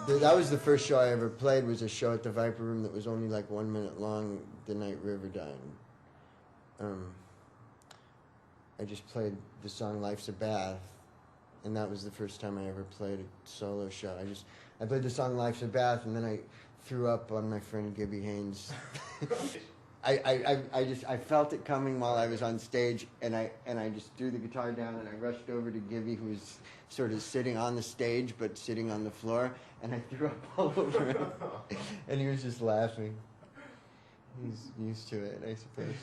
That was the first show I ever played, was a show at the Viper Room that was only like 1 minute long, the night River died. I just played the song Life's a Bath, and that was the first time I ever played a solo show. I played the song Life's a Bath, and then I threw up on my friend Gibby Haynes. I felt it coming while I was on stage, and I just threw the guitar down, and I rushed over to Gibby, who was sort of sitting on the stage but sitting on the floor, and I threw up all over him. And he was just laughing. He's used to it, I suppose.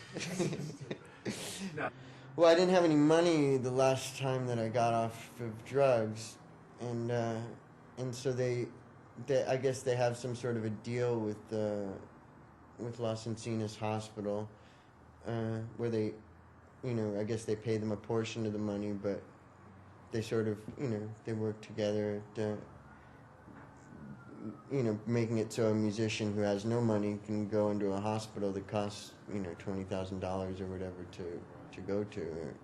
Well, I didn't have any money the last time that I got off of drugs, and so they I guess they have some sort of a deal with Los Encinas Hospital, where they, I guess they pay them a portion of the money, but they sort of, they work together at, making it so a musician who has no money can go into a hospital that costs, $20,000 or whatever to go to. Or,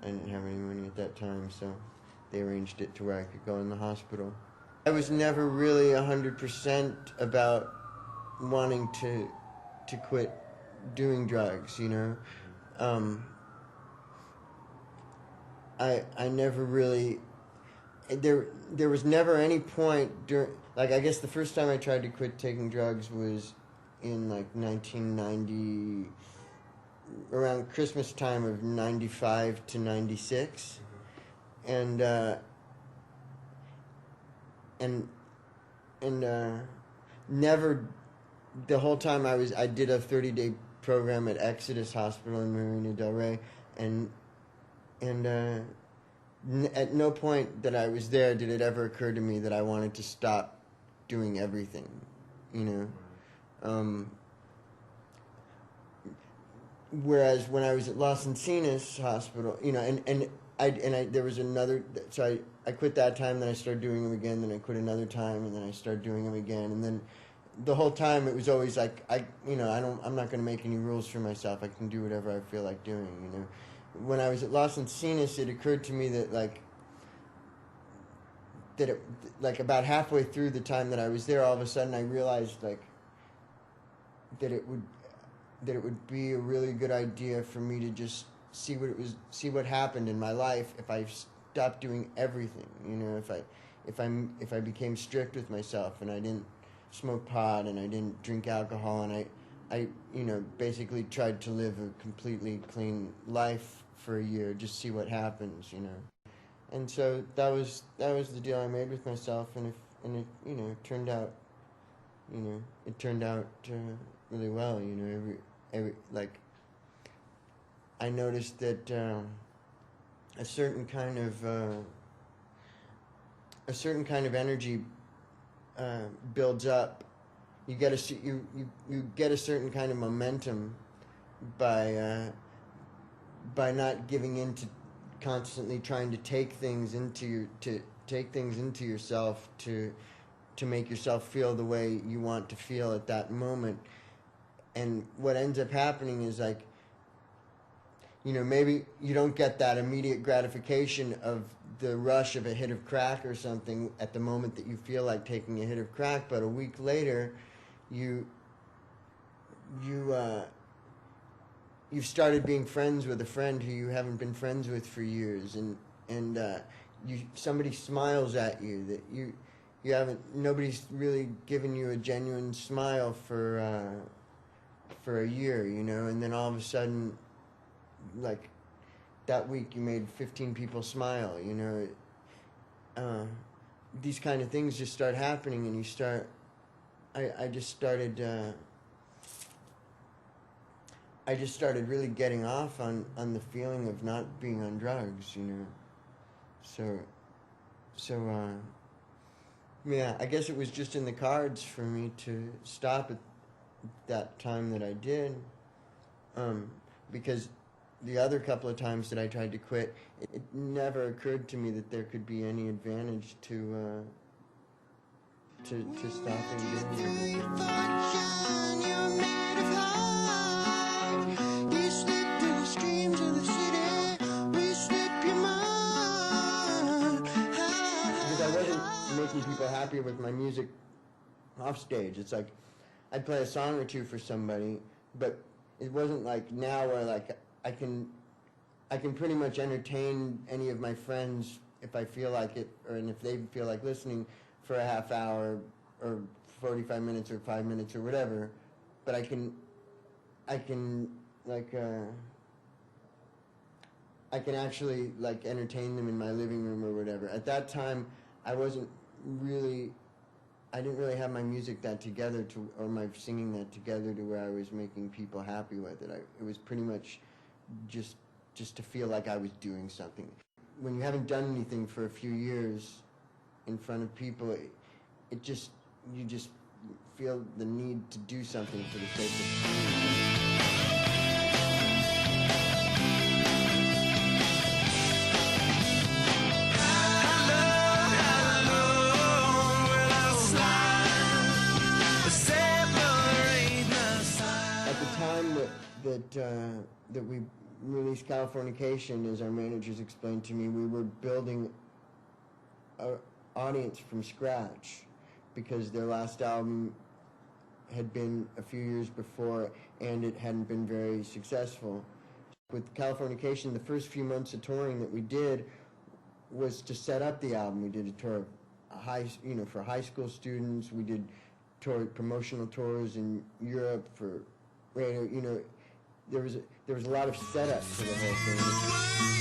I didn't have any money at that time, so they arranged it to where I could go in the hospital. I was never really 100% about wanting to quit doing drugs, I never really, there was never any point during, like, I guess the first time I tried to quit taking drugs was in like 1990, around Christmas time of 95 to 96, and never, the whole time I did a 30-day program at Exodus Hospital in Marina del Rey, and at no point that I was there did it ever occur to me that I wanted to stop doing everything, whereas when I was at Los Encinas Hospital, there was another, so I quit that time, then I started doing them again, then I quit another time, and then I started doing them again, and then the whole time it was always like, I'm not going to make any rules for myself. I can do whatever I feel like doing, When I was at Los Encinas, it occurred to me that about halfway through the time that I was there, all of a sudden I realized that it would be a really good idea for me to just see what happened in my life if I stopped doing everything, if I became strict with myself and I didn't smoke pot and I didn't drink alcohol, and I basically tried to live a completely clean life for a year, just see what happens, And so that was the deal I made with myself, and it turned out, really well, I noticed that a certain kind of energy builds up. You get a certain kind of momentum by not giving in to constantly trying to take things into yourself to make yourself feel the way you want to feel at that moment. And what ends up happening is maybe you don't get that immediate gratification of the rush of a hit of crack or something at the moment that you feel like taking a hit of crack, but a week later you've started being friends with a friend who you haven't been friends with for years, and somebody smiles at you that you haven't, nobody's really given you a genuine smile for a year, and then all of a sudden, like, that week you made 15 people smile, these kind of things just start happening, and I just started really getting off on the feeling of not being on drugs, So, yeah, I guess it was just in the cards for me to stop at that time that I did, because the other couple of times that I tried to quit, it never occurred to me that there could be any advantage to stopping doing it. Because I wasn't making people happy happier with my music off stage. It's like I'd play a song or two for somebody, but it wasn't like now where like I can pretty much entertain any of my friends if I feel like it, and if they feel like listening for a half hour or 45 minutes or 5 minutes or whatever. But I can like I can actually like entertain them in my living room or whatever. At that time, I didn't really have my music that together or my singing that together to where I was making people happy with it. It was pretty much just to feel like I was doing something. When you haven't done anything for a few years in front of people, you just feel the need to do something for the sake of that we released Californication, as our managers explained to me, we were building an audience from scratch because their last album had been a few years before and it hadn't been very successful. With Californication, the first few months of touring that we did was to set up the album. We did a tour for high school students. We did promotional tours in Europe for radio, there was a lot of setup to the whole thing.